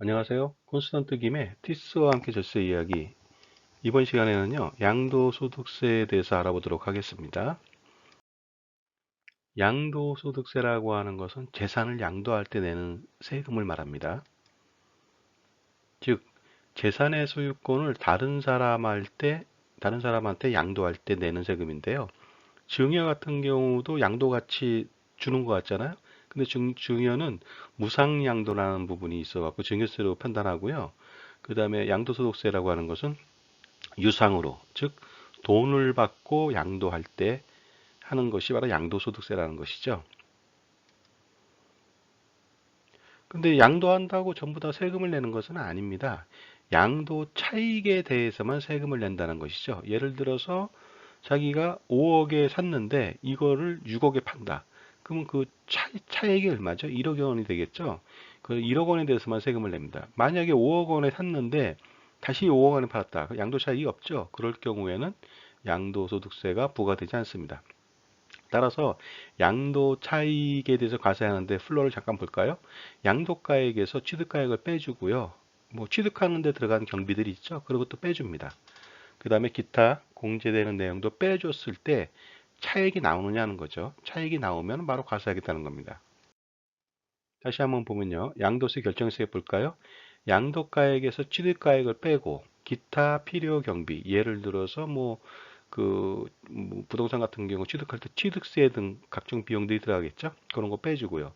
안녕하세요. 콘스턴트 김의 티스와 함께 절세 이야기. 이번 시간에는요, 양도소득세에 대해서 알아보도록 하겠습니다. 양도소득세라고 하는 것은 재산을 양도할 때 내는 세금을 말합니다. 즉, 재산의 소유권을 다른 사람한테 양도할 때 내는 세금인데요. 증여 같은 경우도 양도같이 주는 것 같잖아요. 근데 증여는 무상양도라는 부분이 있어갖고 증여세로 판단하고요. 그 다음에 양도소득세라고 하는 것은 유상으로, 즉 돈을 받고 양도할 때 하는 것이 바로 양도소득세라는 것이죠. 근데 양도한다고 전부 다 세금을 내는 것은 아닙니다. 양도 차익에 대해서만 세금을 낸다는 것이죠. 예를 들어서 자기가 5억에 샀는데 이거를 6억에 판다. 그러면 그 차익이 얼마죠? 1억 원이 되겠죠? 그 1억 원에 대해서만 세금을 냅니다. 만약에 5억 원에 샀는데 다시 5억 원에 팔았다. 양도 차익이 없죠? 그럴 경우에는 양도소득세가 부과되지 않습니다. 따라서 양도 차익에 대해서 과세하는데 플로를 잠깐 볼까요? 양도가액에서 취득가액을 빼주고요. 뭐 취득하는 데 들어간 경비들이 있죠. 그런 것도 빼줍니다. 그 다음에 기타 공제되는 내용도 빼줬을 때 차액이 나오느냐는 거죠. 차액이 나오면 바로 과세하겠다는 겁니다. 다시 한번 보면요. 양도세 결정세 볼까요? 양도가액에서 취득가액을 빼고 기타 필요 경비, 예를 들어서 뭐 부동산 같은 경우 취득할 때 취득세 등 각종 비용들이 들어가겠죠? 그런 거 빼주고요.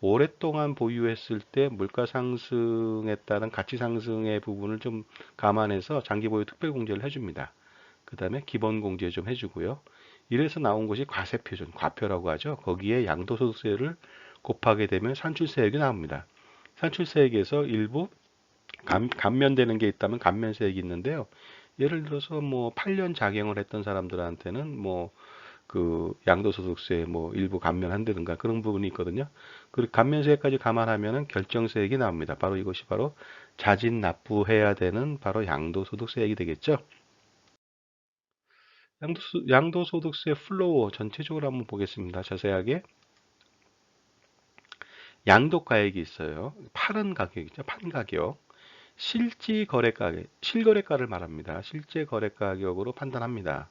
오랫동안 보유했을 때 물가 상승에 따른 가치 상승의 부분을 좀 감안해서 장기 보유 특별 공제를 해줍니다. 그 다음에 기본 공제 좀 해주고요. 이래서 나온 것이 과세표준, 과표라고 하죠. 거기에 양도소득세를 곱하게 되면 산출세액이 나옵니다. 산출세액에서 일부 감면되는 게 있다면 감면세액이 있는데요. 예를 들어서 뭐 8년 작용을 했던 사람들한테는 뭐 그 양도소득세 뭐 일부 감면한다든가 그런 부분이 있거든요. 그리고 감면세액까지 감안하면은 결정세액이 나옵니다. 바로 이것이 바로 자진 납부해야 되는 바로 양도소득세액이 되겠죠. 양도소득세 플로우 전체적으로 한번 보겠습니다. 자세하게. 양도가액이 있어요. 파는 가격이죠. 판 가격. 실지 거래 가격, 실거래가를 말합니다. 실제 거래 가격으로 판단합니다.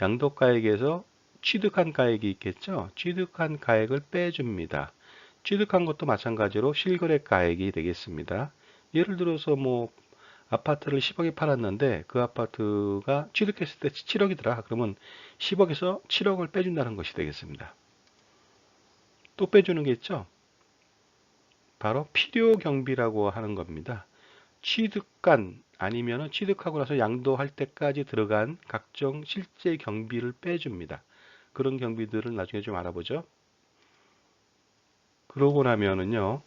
양도가액에서 취득한 가액이 있겠죠. 취득한 가액을 빼줍니다. 취득한 것도 마찬가지로 실거래 가액이 되겠습니다. 예를 들어서 뭐 아파트를 10억에 팔았는데 그 아파트가 취득했을 때 7억이더라. 그러면 10억에서 7억을 빼준다는 것이 되겠습니다. 또 빼주는 게 있죠. 바로 필요 경비라고 하는 겁니다. 취득간 아니면 취득하고 나서 양도할 때까지 들어간 각종 실제 경비를 빼줍니다. 그런 경비들을 나중에 좀 알아보죠. 그러고 나면은요,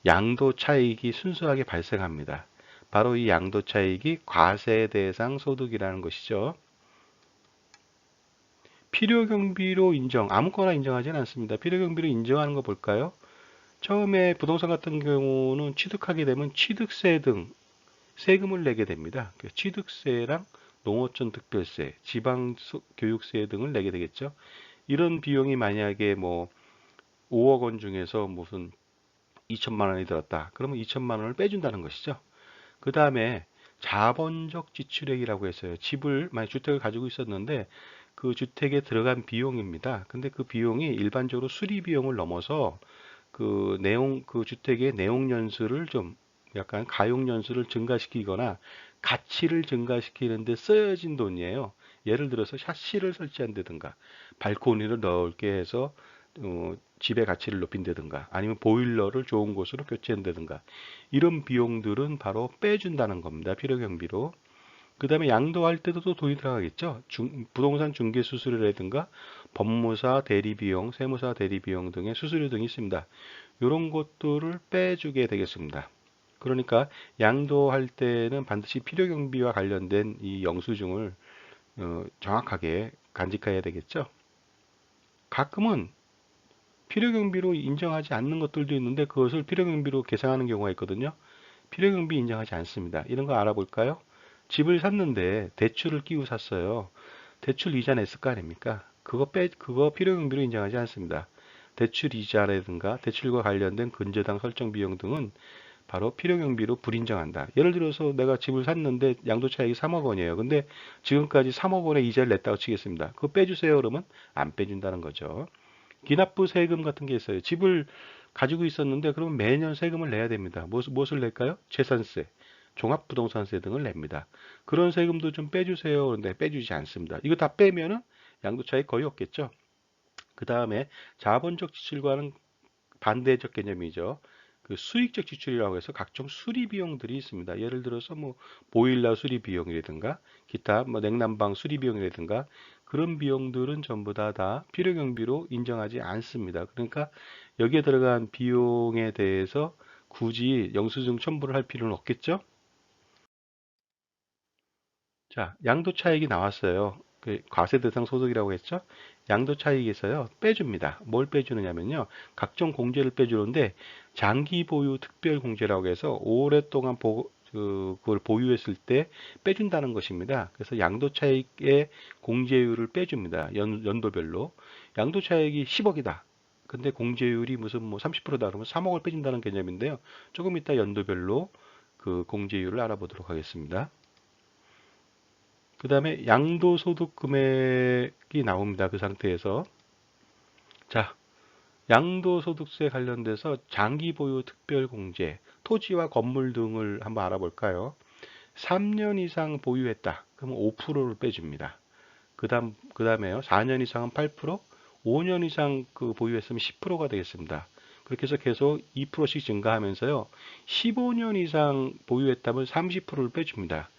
양도 차익이 순수하게 발생합니다. 바로 이 양도 차익이 과세 대상 소득이라는 것이죠. 필요 경비로 아무거나 인정하지는 않습니다. 필요 경비로 인정하는 거 볼까요? 처음에 부동산 같은 경우는 취득하게 되면 취득세 등 세금을 내게 됩니다. 취득세랑 농어촌 특별세, 지방교육세 등을 내게 되겠죠. 이런 비용이 만약에 뭐 5억 원 중에서 무슨 2천만 원이 들었다. 그러면 2천만 원을 빼준다는 것이죠. 그 다음에 자본적 지출액이라고 했어요. 만약 주택을 가지고 있었는데 그 주택에 들어간 비용입니다. 근데 그 비용이 일반적으로 수리 비용을 넘어서 그 주택의 내용 연수를 좀 약간 가용 연수를 증가시키거나 가치를 증가시키는데 쓰여진 돈이에요. 예를 들어서 샤시를 설치한다든가 발코니를 넓게 해서 집의 가치를 높인다든가 아니면 보일러를 좋은 곳으로 교체한다든가 이런 비용들은 바로 빼준다는 겁니다. 필요 경비로. 그 다음에 양도할 때도 또 돈이 들어가겠죠. 부동산 중개 수수료라든가 법무사 대리비용, 세무사 대리비용 등의 수수료 등이 있습니다. 이런 것들을 빼주게 되겠습니다. 그러니까 양도할 때는 반드시 필요 경비와 관련된 이 영수증을 정확하게 간직해야 되겠죠. 가끔은 필요 경비로 인정하지 않는 것들도 있는데 그것을 필요 경비로 계상하는 경우가 있거든요. 필요 경비 인정하지 않습니다. 이런 거 알아볼까요? 집을 샀는데 대출을 끼고 샀어요. 대출 이자 냈을 거 아닙니까? 그거 필요 경비로 인정하지 않습니다. 대출 이자라든가 대출과 관련된 근저당 설정 비용 등은 바로 필요경비로 불인정한다. 예를 들어서 내가 집을 샀는데 양도차익이 3억 원이에요. 근데 지금까지 3억 원의 이자를 냈다고 치겠습니다. 그거 빼주세요. 그러면 안 빼준다는 거죠. 기납부 세금 같은 게 있어요. 집을 가지고 있었는데 그러면 매년 세금을 내야 됩니다. 무엇을 낼까요? 재산세, 종합부동산세 등을 냅니다. 그런 세금도 좀 빼주세요. 그런데 빼주지 않습니다. 이거 다 빼면은 양도차익 거의 없겠죠. 그 다음에 자본적 지출과는 반대적 개념이죠. 그 수익적 지출이라고 해서 각종 수리 비용들이 있습니다. 예를 들어서 뭐 보일러 수리 비용이라든가 기타 뭐 냉난방 수리 비용이라든가 그런 비용들은 전부 다 필요 경비로 인정하지 않습니다. 그러니까 여기에 들어간 비용에 대해서 굳이 영수증 첨부를 할 필요는 없겠죠? 자, 양도 차익이 나왔어요. 그 과세 대상 소득이라고 했죠? 양도 차익에서요, 빼줍니다. 뭘 빼주느냐면요, 각종 공제를 빼주는데, 장기 보유 특별 공제라고 해서 오랫동안 그걸 보유했을 때 빼준다는 것입니다. 그래서 양도 차익의 공제율을 빼줍니다. 연도별로. 양도 차익이 10억이다. 근데 공제율이 무슨 뭐 30%다 그러면 3억을 빼준다는 개념인데요. 조금 이따 연도별로 그 공제율을 알아보도록 하겠습니다. 그 다음에 양도소득 금액이 나옵니다. 그 상태에서. 자, 양도소득세 관련돼서 장기 보유 특별공제, 토지와 건물 등을 한번 알아볼까요? 3년 이상 보유했다. 그러면 5%를 빼줍니다. 그 다음에요. 4년 이상은 8%, 5년 이상 그 보유했으면 10%가 되겠습니다. 그렇게 해서 계속 2%씩 증가하면서요. 15년 이상 보유했다면 30%를 빼줍니다.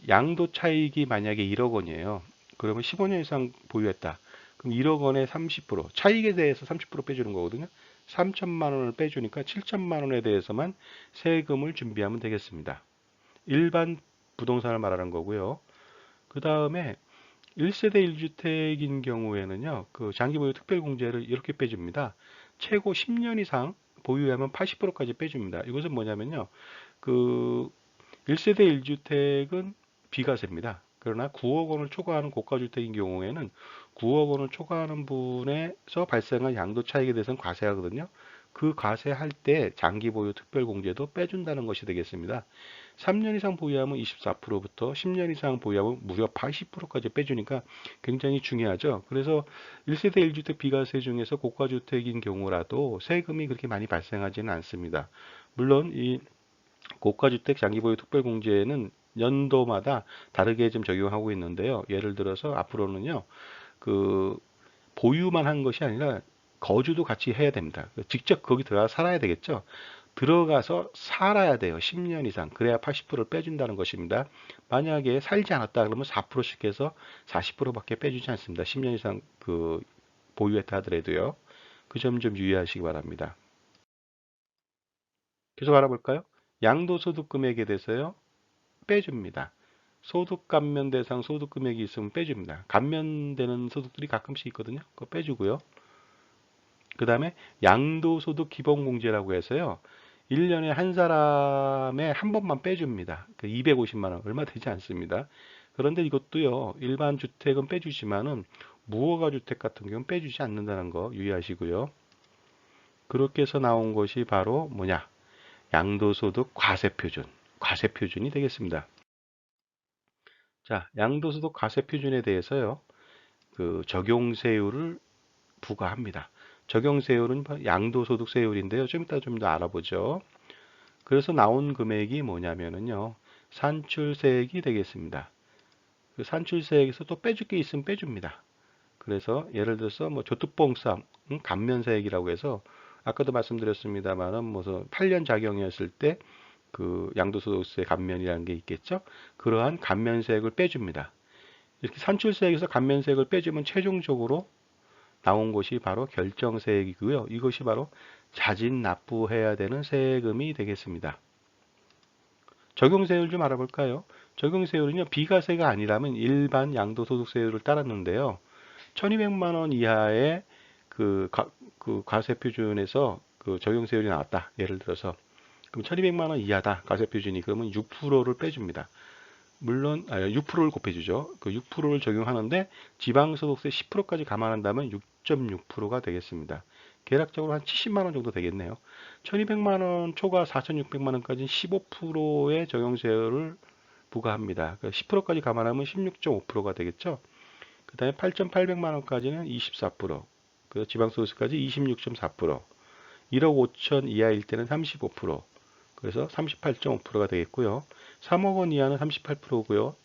양도 차익이 만약에 1억 원이에요. 그러면 15년 이상 보유했다. 그럼 1억 원에 30%, 차익에 대해서 30% 빼주는 거거든요. 3천만 원을 빼주니까 7천만 원에 대해서만 세금을 준비하면 되겠습니다. 일반 부동산을 말하는 거고요. 그 다음에 1세대 1주택인 경우에는요, 그 장기 보유 특별공제를 이렇게 빼줍니다. 최고 10년 이상 보유하면 80%까지 빼줍니다. 이것은 뭐냐면요, 그 1세대 1주택은 비과세입니다. 그러나 9억 원을 초과하는 고가주택인 경우에는 9억 원을 초과하는 분에서 발생한 양도 차익에 대해서는 과세하거든요. 그 과세할 때 장기 보유 특별공제도 빼준다는 것이 되겠습니다. 3년 이상 보유하면 24%부터 10년 이상 보유하면 무려 80%까지 빼주니까 굉장히 중요하죠. 그래서 1세대 1주택 비과세 중에서 고가주택인 경우라도 세금이 그렇게 많이 발생하지는 않습니다. 물론 이 고가주택 장기보유 특별공제는 연도마다 다르게 좀 적용하고 있는데요. 예를 들어서 앞으로는요, 그 보유만 한 것이 아니라 거주도 같이 해야 됩니다. 직접 거기 들어가 살아야 되겠죠. 들어가서 살아야 돼요. 10년 이상. 그래야 80%를 빼준다는 것입니다. 만약에 살지 않았다 그러면 4%씩 해서 40%밖에 빼주지 않습니다. 10년 이상 그 보유했다 하더라도요. 그 점 좀 유의하시기 바랍니다. 계속 알아볼까요? 양도소득 금액에 대해서요. 빼줍니다. 소득 감면 대상 소득 금액이 있으면 빼줍니다. 감면되는 소득들이 가끔씩 있거든요. 그거 빼주고요. 그 다음에 양도소득 기본공제라고 해서요. 1년에 한 사람에 한 번만 빼줍니다. 그 250만 원 얼마 되지 않습니다. 그런데 이것도요. 일반 주택은 빼주지만은 무허가 주택 같은 경우는 빼주지 않는다는 거 유의하시고요. 그렇게 해서 나온 것이 바로 뭐냐? 양도소득 과세표준. 과세표준이 되겠습니다. 자, 양도소득 과세표준에 대해서요. 그 적용세율을 부과합니다. 적용세율은 양도소득세율인데요. 좀 이따 좀 더 알아보죠. 그래서 나온 금액이 뭐냐면은요. 산출세액이 되겠습니다. 그 산출세액에서 또 빼줄 게 있으면 빼줍니다. 그래서 예를 들어서 뭐 조특봉상 감면세액이라고 해서 아까도 말씀드렸습니다만은 무슨 8년 작용이었을 때 그 양도소득세 감면이라는 게 있겠죠. 그러한 감면세액을 빼줍니다. 이렇게 산출세액에서 감면세액을 빼주면 최종적으로 나온 것이 바로 결정세액이고요. 이것이 바로 자진 납부해야 되는 세금이 되겠습니다. 적용세율 좀 알아볼까요? 적용세율은요, 비과세가 아니라면 일반 양도소득세율을 따랐는데요. 1200만 원 이하의 그 과세표준에서 그 적용세율이 나왔다. 예를 들어서. 그럼 1200만 원 이하다. 과세표준이. 그러면 6%를 빼줍니다. 물론 6%를 곱해주죠. 그 6%를 적용하는데 지방소득세 10%까지 감안한다면 6.6%가 되겠습니다. 계략적으로 한 70만 원 정도 되겠네요. 1200만 원 초과 4600만 원까지는 15%의 적용세율을 부과합니다. 10%까지 감안하면 16.5%가 되겠죠. 그 다음에 8,800만 원까지는 24%, 그 지방소득세까지 26.4%, 1억 5천 이하일 때는 35%, 그래서 38.5%가 되겠고요. 3억 원 이하는 38%고요.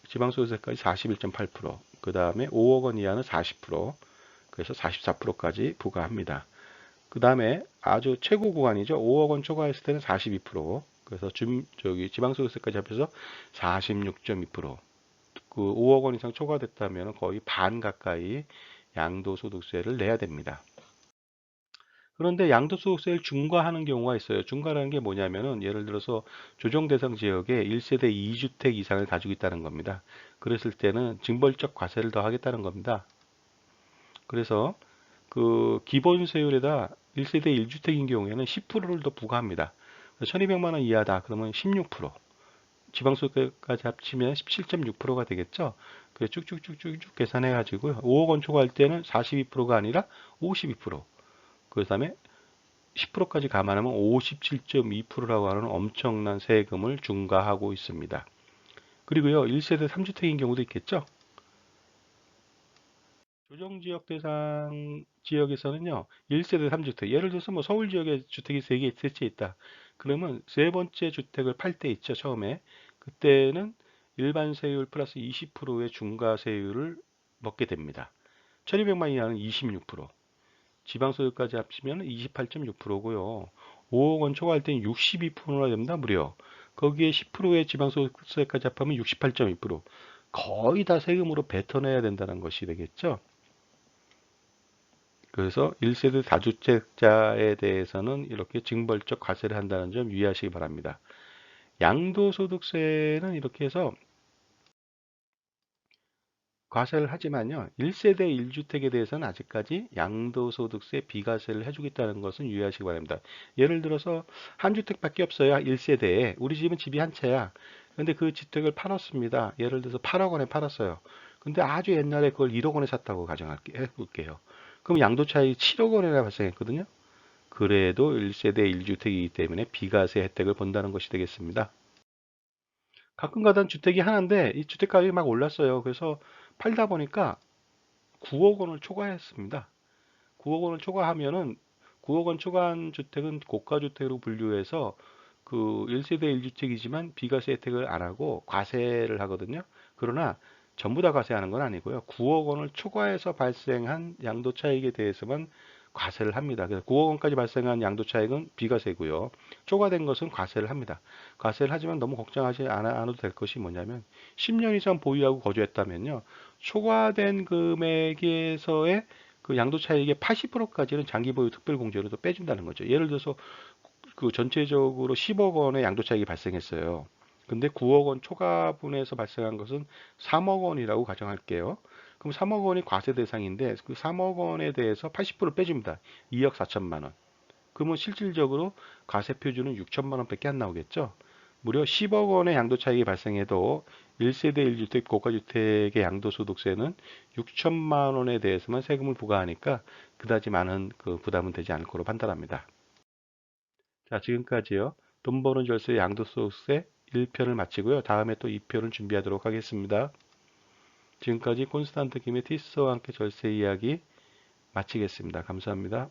지방소득세까지 41.8%, 그 다음에 5억 원 이하는 40%, 그래서 44%까지 부과합니다. 그 다음에 아주 최고 구간이죠. 5억 원 초과했을 때는 42%, 그래서 지방소득세까지 합해서 46.2%, 그 5억 원 이상 초과됐다면 거의 반 가까이 양도소득세를 내야 됩니다. 그런데 양도소득세를 중과하는 경우가 있어요. 중과라는 게 뭐냐면은 예를 들어서 조정 대상 지역에 1세대 2주택 이상을 가지고 있다는 겁니다. 그랬을 때는 징벌적 과세를 더 하겠다는 겁니다. 그래서 그 기본 세율에다 1세대 1주택인 경우에는 10%를 더 부과합니다. 1200만 원 이하다 그러면 16%, 지방소득까지 합치면 17.6%가 되겠죠. 그 쭉쭉쭉쭉쭉 계산해 가지고요. 5억 원 초과할 때는 42%가 아니라 52%. 그 다음에 10%까지 감안하면 57.2%라고 하는 엄청난 세금을 중과하고 있습니다. 그리고요, 1세대 3주택인 경우도 있겠죠. 조정지역 대상 지역에서는요, 1세대 3주택, 예를 들어서 뭐 서울 지역에 주택이 3개, 3채 있다. 그러면 세 번째 주택을 팔 때 있죠, 처음에. 그때는 일반 세율 플러스 20%의 중과세율을 먹게 됩니다. 1200만 이하는 26%, 지방소득까지 합치면 28.6%고요. 5억 원 초과할 때는 62%나 됩니다, 무려. 거기에 10%의 지방소득세까지 합하면 68.2%. 거의 다 세금으로 뱉어내야 된다는 것이 되겠죠. 그래서 1세대 다주택자에 대해서는 이렇게 징벌적 과세를 한다는 점 유의하시기 바랍니다. 양도소득세는 이렇게 해서 과세를 하지만요. 1세대 1주택에 대해서는 아직까지 양도소득세 비과세를 해주겠다는 것은 유의하시기 바랍니다. 예를 들어서 한 주택밖에 없어요. 1세대에. 우리 집은 집이 한 채야. 근데 그 주택을 팔았습니다. 예를 들어서 8억 원에 팔았어요. 근데 아주 옛날에 그걸 1억 원에 샀다고 해볼게요. 그럼 양도 차익 7억 원이나 발생했거든요. 그래도 1세대 1주택이기 때문에 비과세 혜택을 본다는 것이 되겠습니다. 가끔 가다 주택이 하나인데 이 주택 가격이 막 올랐어요. 그래서 팔다 보니까 9억 원을 초과했습니다. 9억 원을 초과하면은 9억 원 초과한 주택은 고가주택으로 분류해서 그 1세대 1주택이지만 비과세 혜택을 안 하고 과세를 하거든요. 그러나 전부 다 과세하는 건 아니고요. 9억 원을 초과해서 발생한 양도 차익에 대해서만 과세를 합니다. 그래서 9억 원까지 발생한 양도 차익은 비과세고요. 초과된 것은 과세를 합니다. 과세를 하지만 너무 걱정하지 않아도 될 것이 뭐냐면 10년 이상 보유하고 거주했다면요. 초과된 금액에서의 그 양도 차익의 80%까지는 장기 보유 특별 공제로 도 빼준다는 거죠. 예를 들어서 그 전체적으로 10억 원의 양도 차익이 발생했어요. 근데 9억 원 초과분에서 발생한 것은 3억 원이라고 가정할게요. 그럼 3억 원이 과세 대상인데 그 3억 원에 대해서 80% 빼줍니다. 2억 4천만 원. 그러면 실질적으로 과세 표준은 6천만 원밖에 안 나오겠죠. 무려 10억 원의 양도 차익이 발생해도 1세대 1주택 고가주택의 양도소득세는 6천만 원에 대해서만 세금을 부과하니까 그다지 많은 그 부담은 되지 않을 거로 판단합니다. 자, 지금까지요. 돈 버는 절세 양도소득세 1편을 마치고요. 다음에 또 2편을 준비하도록 하겠습니다. 지금까지 콘스탄트 김의 티스와 함께 절세 이야기 마치겠습니다. 감사합니다.